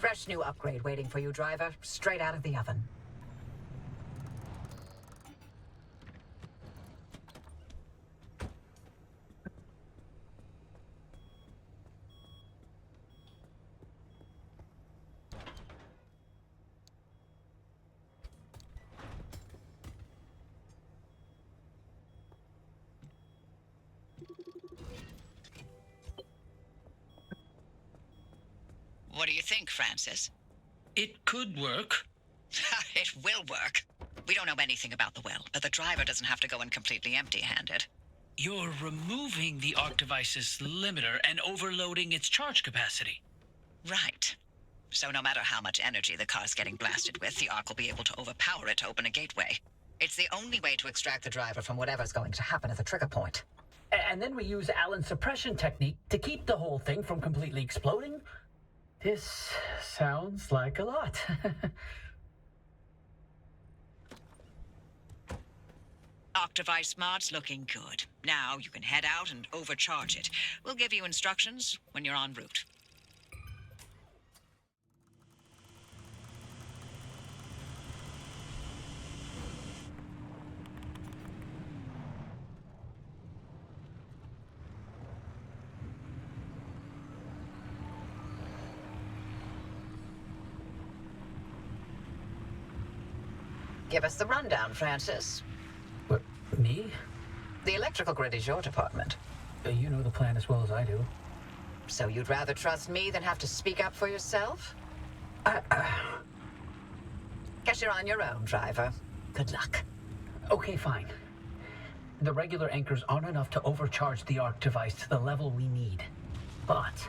Fresh new upgrade waiting for you, driver. Straight out of the oven. What do you think, Francis? It could work. It will work. We don't know anything about the well, but the driver doesn't have to go in completely empty-handed. You're removing the Arc device's limiter and overloading its charge capacity. Right. So no matter how much energy the car's getting blasted with, the Arc will be able to overpower it to open a gateway. It's the only way to extract the driver from whatever's going to happen at the trigger point. And then we use Allen's suppression technique to keep the whole thing from completely exploding? This sounds like a lot. Arc device mod's looking good. Now you can head out and overcharge it. We'll give you instructions when you're en route. Give us the rundown, Francis. What, me? The electrical grid is your department. You know the plan as well as I do. So you'd rather trust me than have to speak up for yourself? Guess you're on your own, driver. Good luck. Okay, fine. The regular anchors aren't enough to overcharge the Arc device to the level we need. But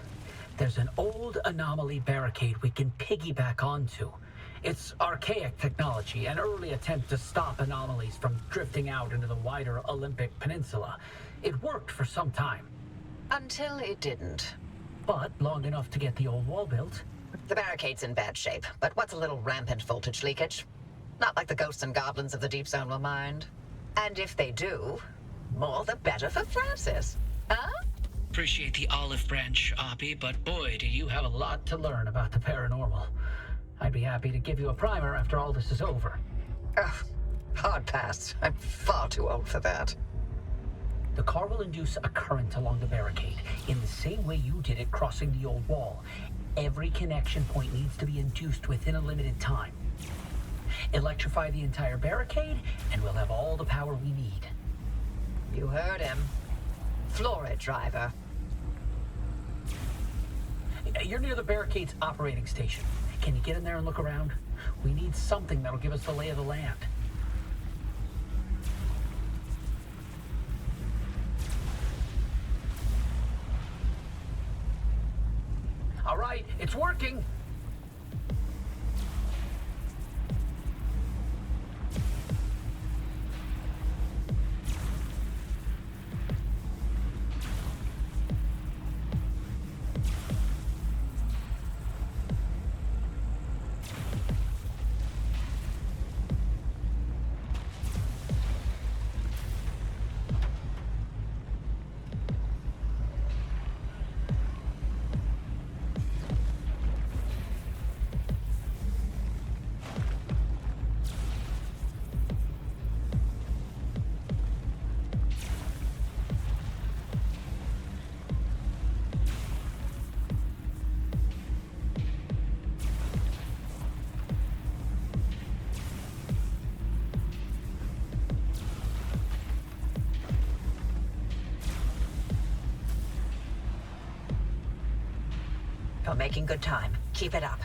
there's an old anomaly barricade we can piggyback onto. It's archaic technology, an early attempt to stop anomalies from drifting out into the wider Olympic Peninsula. It worked for some time. Until it didn't. But long enough to get the old wall built. The barricade's in bad shape, but what's a little rampant voltage leakage? Not like the ghosts and goblins of the Deep Zone will mind. And if they do, more the better for Francis. Huh? Appreciate the olive branch, Oppie, but boy, do you have a lot. Lot to learn about the paranormal. I'd be happy to give you a primer after all this is over. Ugh, hard pass. I'm far too old for that. The car will induce a current along the barricade, in the same way you did it crossing the old wall. Every connection point needs to be induced within a limited time. Electrify the entire barricade, and we'll have all the power we need. You heard him. Floor it, driver. You're near the barricade's operating station. Can you get in there and look around? We need something that'll give us the lay of the land. All right, it's working. You're making good time. Keep it up.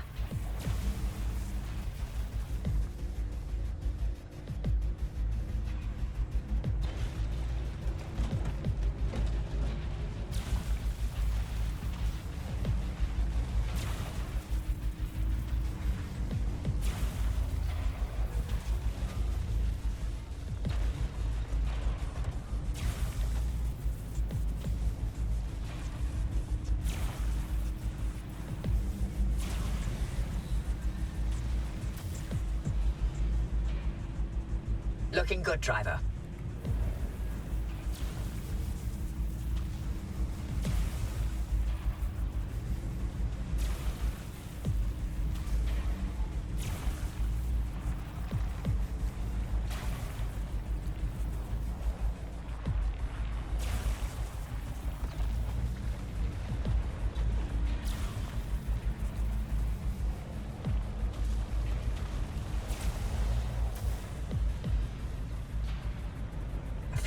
Looking good, driver.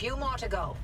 few more to go.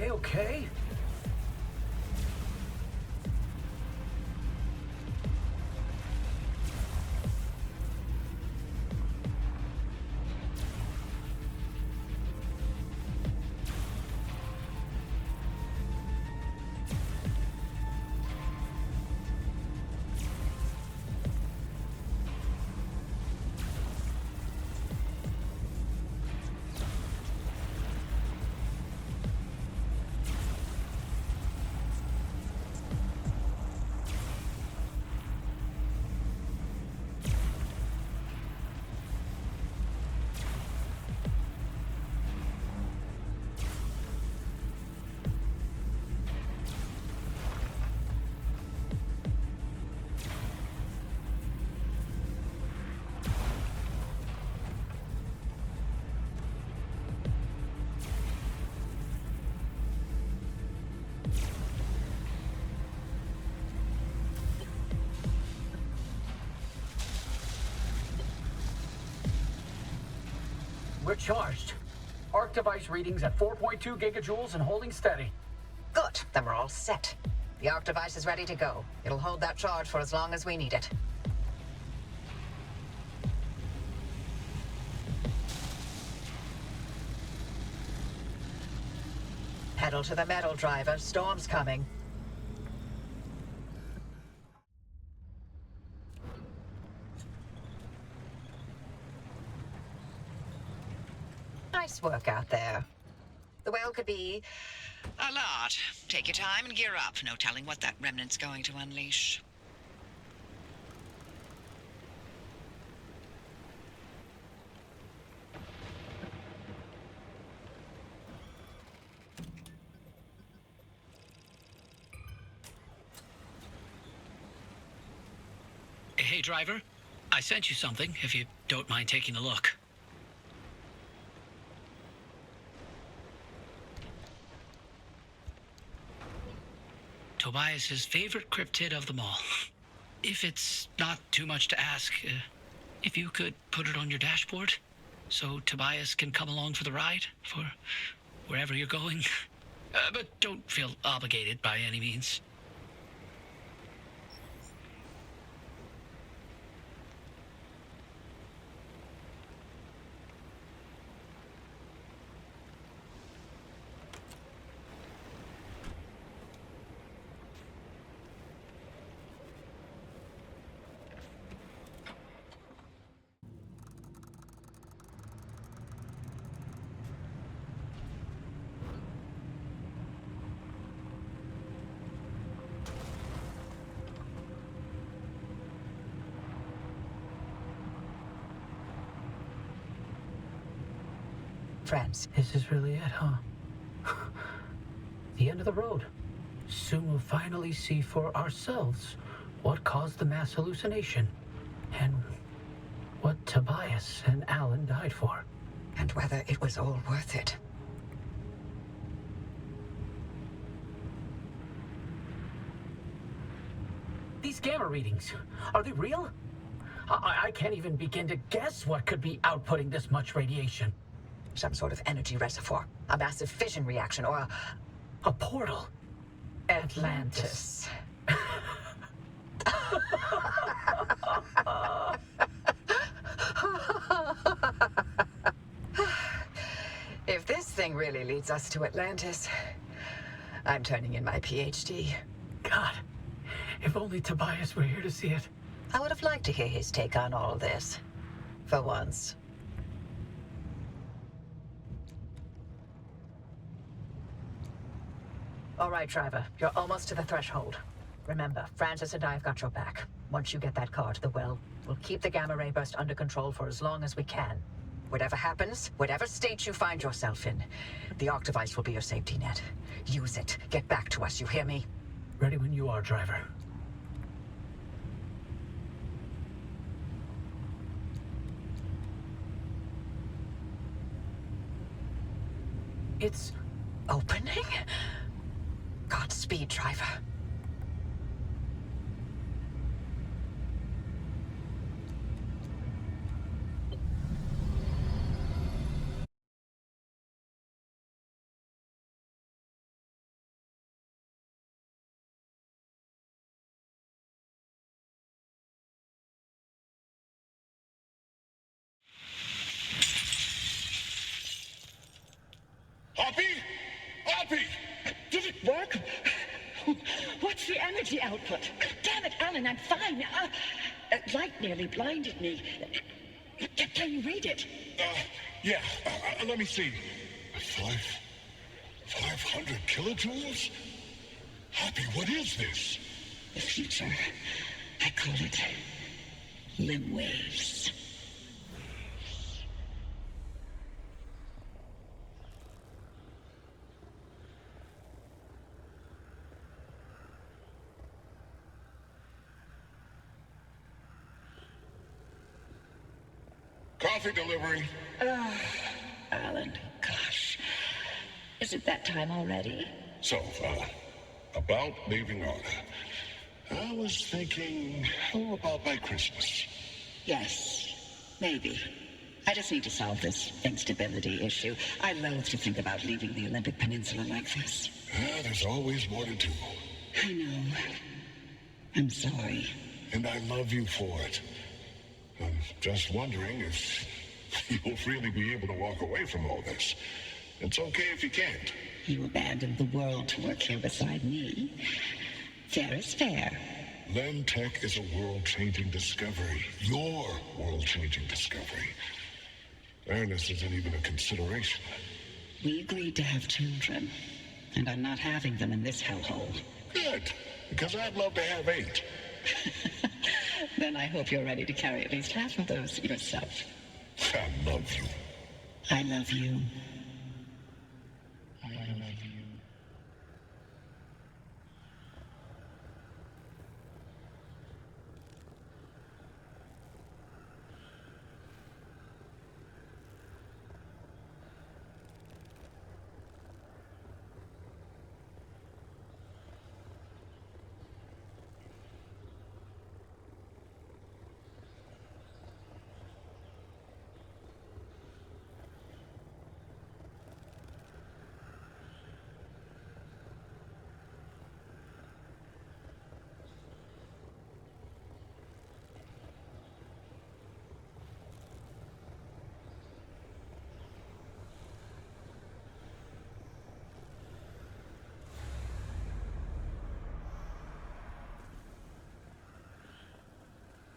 Okay. We're charged. Arc device readings at 4.2 gigajoules and holding steady. Good, then we're all set. The arc device is ready to go. It'll hold that charge for as long as we need it. Pedal to the metal, driver. Storm's coming. Nice work out there. The whale could be... A lot. Take your time and gear up. No telling what that remnant's going to unleash. Hey, driver. I sent you something, if you don't mind taking a look. Tobias's favorite cryptid of them all. If it's not too much to ask, if you could put it on your dashboard, so Tobias can come along for the ride, for wherever you're going. But don't feel obligated by any means. Friends. This is really it, huh? The end of the road. Soon we'll finally see for ourselves what caused the mass hallucination and what Tobias and Alan died for. And whether it was all worth it. These gamma readings, are they real? I can't even begin to guess what could be outputting this much radiation. Some sort of energy reservoir. a massive fission reaction, or A portal. Atlantis. If this thing really leads us to Atlantis, I'm turning in my PhD. God, if only Tobias were here to see it. I would have liked to hear his take on all this. For once. All right, Driver. You're almost to the threshold. Remember, Francis and I have got your back. Once you get that car to the well, we'll keep the gamma ray burst under control for as long as we can. Whatever happens, whatever state you find yourself in, the arc device will be your safety net. Use it. Get back to us, you hear me? Ready when you are, Driver. It's Opening? Godspeed, Driver. Hoppy? Hoppy! Did it work? What's the energy output? Damn it, Alan, I'm fine. Light nearly blinded me. Can you read it? Yeah, let me see. 500 kilojoules? Hoppy, what is this? The future. I call it limb waves. Coffee delivery. Alan, gosh. Is it that time already? So, about leaving Arda. I was thinking, how about by Christmas? Yes, maybe. I just need to solve this instability issue. I loathe to think about leaving the Olympic Peninsula like this. There's always more to do. I know. I'm sorry. And I love you for it. I'm just wondering if you'll really be able to walk away from all this. It's okay if you can't. You abandoned the world to work here beside me. Fair is fair. Len Tech is a world-changing discovery. Your world-changing discovery. Fairness isn't even a consideration. We agreed to have children, and I'm not having them in this hellhole. Good, because I'd love to have 8. Then I hope you're ready to carry at least half of those yourself. I love you. I love you. I love you.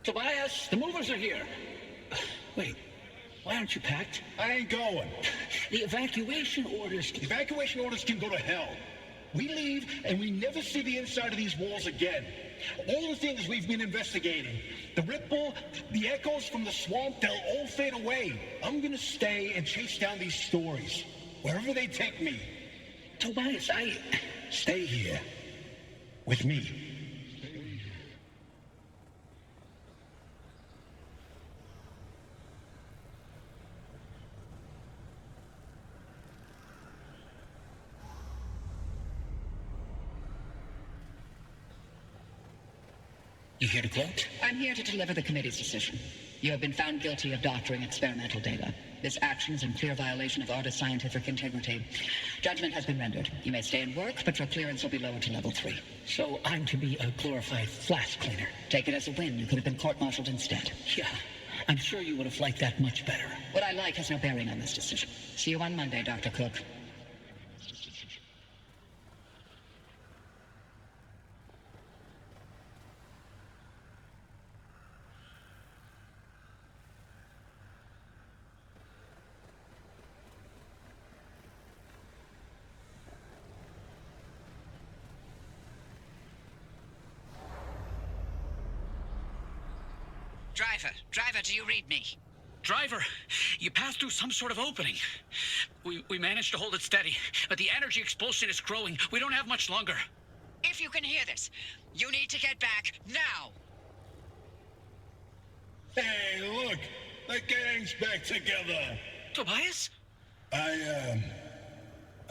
Tobias, the movers are here. Wait, why aren't you packed? I ain't going. The evacuation orders... Evacuation orders can go to hell. We leave and we never see the inside of these walls again. All the things we've been investigating, the ripple, the echoes from the swamp, they'll all fade away. I'm gonna stay and chase down these stories, wherever they take me. Tobias, Stay here. With me. You here to quote? I'm here to deliver the committee's decision. You have been found guilty of doctoring experimental data. This action is in clear violation of Arda's scientific integrity. Judgment has been rendered. You may stay and work, but your clearance will be lowered to level 3. So I'm to be a glorified flash cleaner. Take it as a win. You could have been court-martialed instead. Yeah, I'm sure you would have liked that much better. What I like has no bearing on this decision. See you on Monday, Dr. Cook. Driver, do you read me? Driver, you passed through some sort of opening. We managed to hold it steady, but the energy expulsion is growing. We don't have much longer. If you can hear this, you need to get back now. Hey, look! The gang's back together! Tobias? I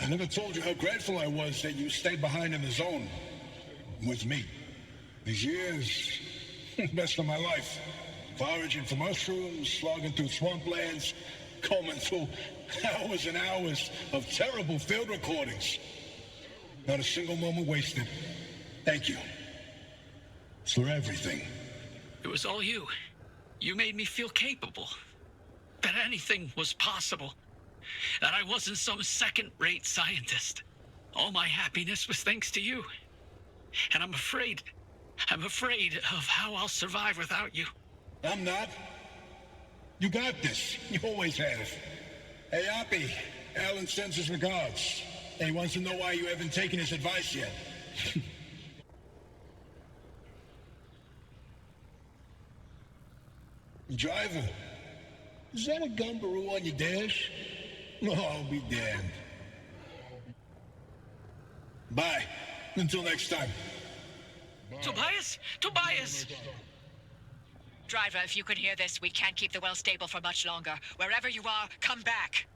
never told you how grateful I was that you stayed behind in the zone with me. These years, best of my life. Foraging for mushrooms, slogging through swamplands, combing through hours and hours of terrible field recordings. Not a single moment wasted. Thank you. For everything. It was all you. You made me feel capable. That anything was possible. That I wasn't some second-rate scientist. All my happiness was thanks to you. And I'm afraid of how I'll survive without you. I'm not. You got this. You always have. Hey, Oppie, Alan sends his regards. And he wants to know why you haven't taken his advice yet. Driver, is that a gumbaroo on your dash? No, I'll be damned. Bye. Until next time. Tobias? Tobias! Driver, if you can hear this, we can't keep the well stable for much longer. Wherever you are, come back.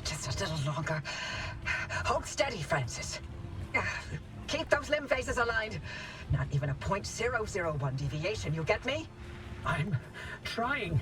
Just a little longer. Hold steady, Francis. Keep those limb faces aligned. Not even a 0.001 deviation, you get me? I'm trying.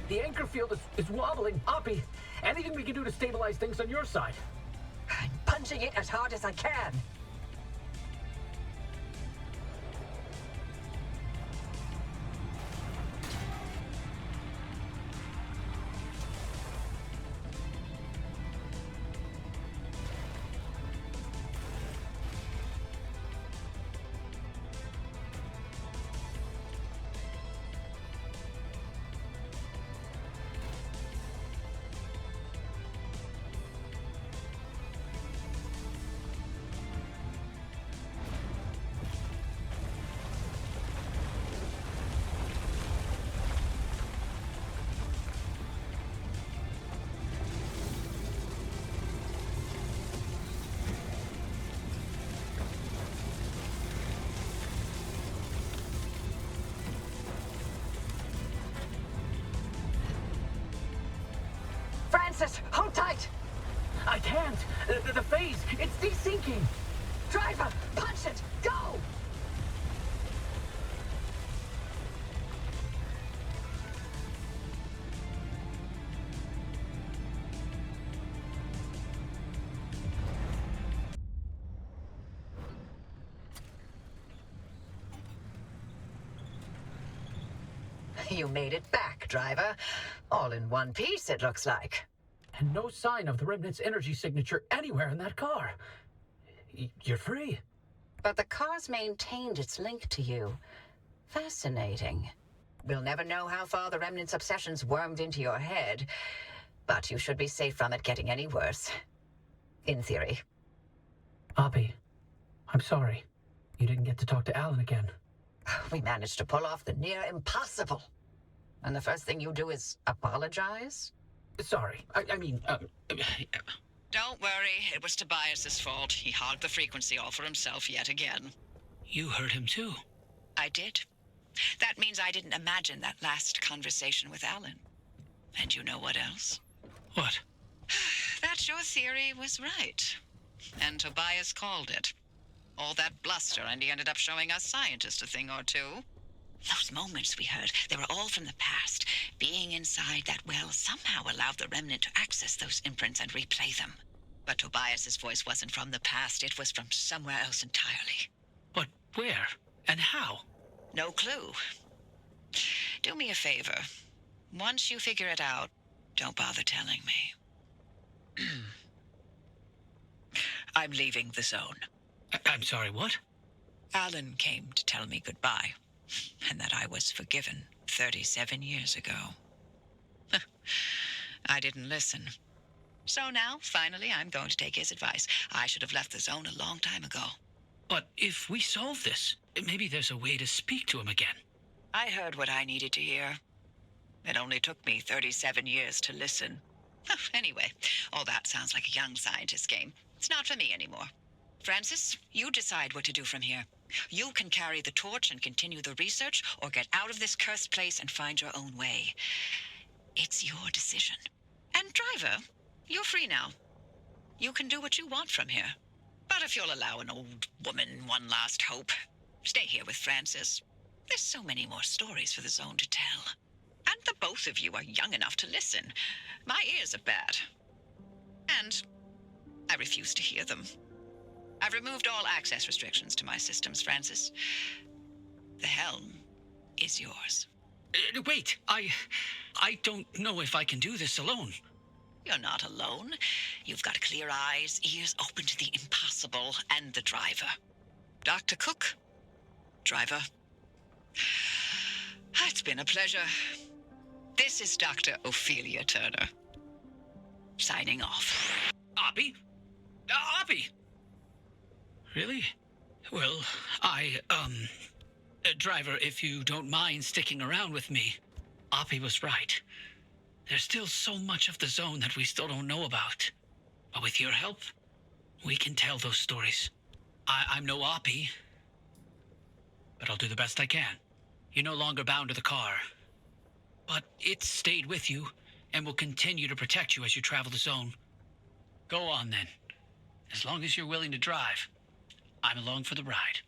The anchor field is wobbling. Oppie, anything we can do to stabilize things on your side? I'm punching it as hard as I can. Francis, hold tight! I can't. The phase, it's desyncing. Driver, punch it! Go! You made it back, driver. All in one piece, it looks like. And no sign of the Remnant's energy signature anywhere in that car. You're free. But the car's maintained its link to you. Fascinating. We'll never know how far the Remnant's obsessions wormed into your head, but you should be safe from it getting any worse. In theory. Abby, I'm sorry. You didn't get to talk to Alan again. We managed to pull off the near impossible. And the first thing you do is apologize? Sorry. I mean, Don't worry, it was Tobias's fault. He hogged the frequency all for himself yet again. You heard him too. I did. That means I didn't imagine that last conversation with Alan. And you know what else? What? That your theory was right. And Tobias called it. All that bluster, and he ended up showing us scientists a thing or two. Those moments we heard, they were all from the past. Being inside that well somehow allowed the Remnant to access those imprints and replay them. But Tobias's voice wasn't from the past, it was from somewhere else entirely. But where? And how? No clue. Do me a favor. Once you figure it out, don't bother telling me. I'm leaving the zone. I'm sorry, what? Alan came to tell me goodbye, and that I was forgiven 37 years ago. I didn't listen. So now, finally, I'm going to take his advice. I should have left the zone a long time ago. But if we solve this, maybe there's a way to speak to him again. I heard what I needed to hear. It only took me 37 years to listen. Anyway, all that sounds like a young scientist game. It's not for me anymore. Francis, you decide what to do from here. You can carry the torch and continue the research, or get out of this cursed place and find your own way. It's your decision. And driver, you're free now. You can do what you want from here. But if you'll allow an old woman one last hope, stay here with Francis. There's so many more stories for the zone to tell. And the both of you are young enough to listen. My ears are bad. And I refuse to hear them. I've removed all access restrictions to my systems, Francis. The helm is yours. Wait, I don't know if I can do this alone. You're not alone. You've got clear eyes, ears open to the impossible, and the driver. Dr. Cook, driver. It's been a pleasure. This is Dr. Ophelia Turner. Signing off. Abby? Abby! Really? Well, driver, if you don't mind sticking around with me, Abby was right. There's still so much of the zone that we still don't know about. But with your help, we can tell those stories. I'm no Abby, but I'll do the best I can. You're no longer bound to the car, but it stayed with you and will continue to protect you as you travel the zone. Go on then. As long as you're willing to drive, I'm along for the ride.